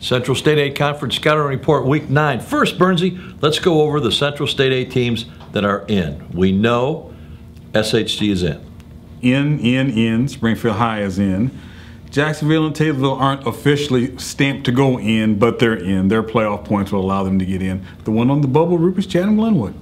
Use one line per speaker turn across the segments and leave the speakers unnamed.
Central State 8 Conference Scouting Report Week 9. First, Burnsy, let's go over the Central State 8 teams that are in. We know SHG is in.
In. Springfield High is in. Jacksonville and Taylorville aren't officially stamped to go in, but they're in. Their playoff points will allow them to get in. The one on the bubble, Ruppert's Cahokia and Glenwood.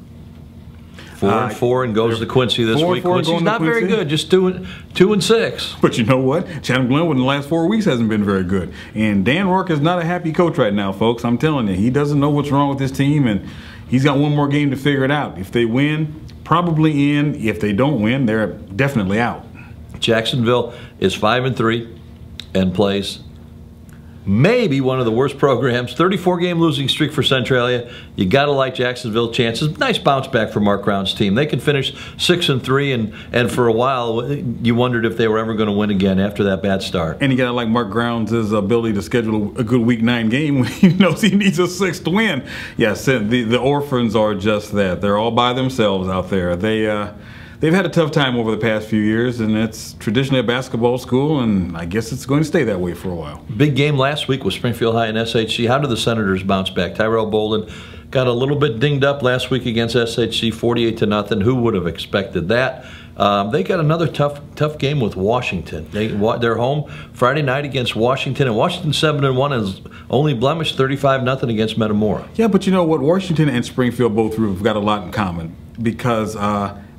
4-4 and goes to Quincy this week. Quincy's not very good, just 2-6.
But you know what? Cahokia and Glenwood in the last 4 weeks hasn't been very good. And Dan Rourke is not a happy coach right now, folks. I'm telling you, he doesn't know what's wrong with his team, and he's got one more game to figure it out. If they win, probably in. If they don't win, they're definitely out.
Jacksonville is 5-3 and plays maybe one of the worst programs. 34-game losing streak for Centralia. You got to like Jacksonville chances. Nice bounce back for Mark Brown's team. They can finish 6-3, and for a while you wondered if they were ever going to win again after that bad start.
And you got to like Mark Brown's ability to schedule a good Week 9 game when he knows he needs a 6th win. Yes, the orphans are just that. They're all by themselves out there. They've had a tough time over the past few years, and it's traditionally a basketball school, and I guess it's going to stay that way for a while.
Big game last week with Springfield High and SHG. How did the Senators bounce back? Tyrell Bolden got a little bit dinged up last week against SHG, 48-0. Who would have expected that? They got another tough game with Washington. They're home Friday night against Washington, and Washington 7-1 is only blemished 35-0 against Metamora.
Yeah, but you know what? Washington and Springfield both have got a lot in common because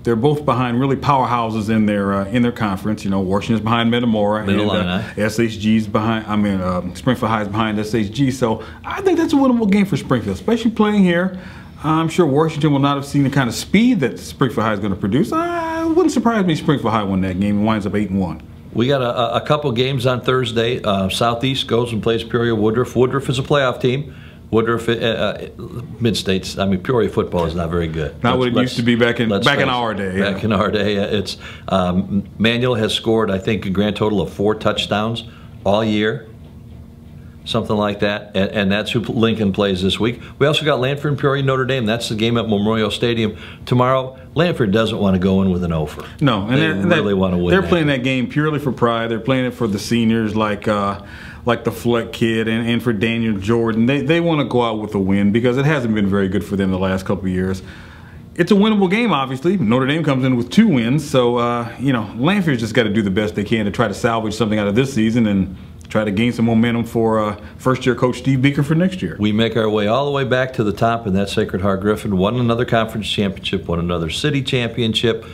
they're both behind really powerhouses in their conference. You know, Washington's behind Metamora, and SHG's behind. Springfield High's behind SHG. So I think that's a winnable game for Springfield, especially playing here. I'm sure Washington will not have seen the kind of speed that Springfield High is going to produce. It wouldn't surprise me if Springfield High won that game and winds up 8-1.
We got a couple games on Thursday. Southeast goes and plays Peoria Woodruff. Woodruff is a playoff team. Woodruff, mid-states. Peoria football is not very good.
Not what it used to be back in our day.
Back in our day, it's Manual has scored, I think, a grand total of 4 touchdowns all year, something like that. And that's who Lincoln plays this week. We also got Lanphier and Peoria Notre Dame. That's the game at Memorial Stadium tomorrow. Lanphier doesn't want to go in with an offer.
No, and
they really want to win.
They're playing that game purely for pride. They're playing it for the seniors, like the Fleck kid and for Daniel Jordan. They want to go out with a win because it hasn't been very good for them the last couple of years. It's a winnable game, obviously. Notre Dame comes in with 2 wins, so you know, Lanphier's just got to do the best they can to try to salvage something out of this season and try to gain some momentum for first-year coach Steve Beaker for next year.
We make our way all the way back to the top in that Sacred Heart-Griffin. Won another conference championship, won another city championship.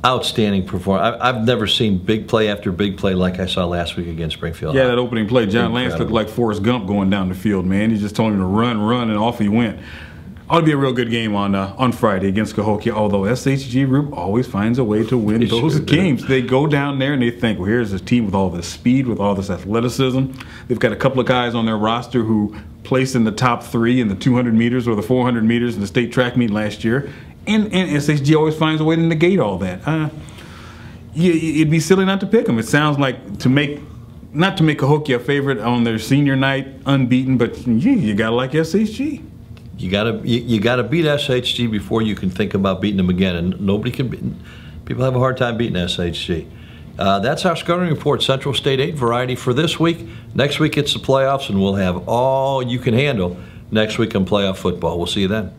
Outstanding performance. I've never seen big play after big play like I saw last week against Springfield.
Yeah, that opening play, John Lance looked like Forrest Gump going down the field, man. He just told him to run, and off he went. Ought to be a real good game on Friday against Cahokia, although SHG Rupp always finds a way to win those games. They go down there and they think, well, here's a team with all this speed, with all this athleticism. They've got a couple of guys on their roster who placed in the top 3 in the 200 meters or the 400 meters in the state track meet last year. And SHG always finds a way to negate all that. It'd be silly not to pick them. It sounds like not to make Cahokia a favorite on their senior night, unbeaten, but you gotta like SHG.
You gotta beat SHG before you can think about beating them again, and nobody can. People have a hard time beating SHG. That's our scouting report. Central State 8 variety for this week. Next week it's the playoffs, and we'll have all you can handle next week in playoff football. We'll see you then.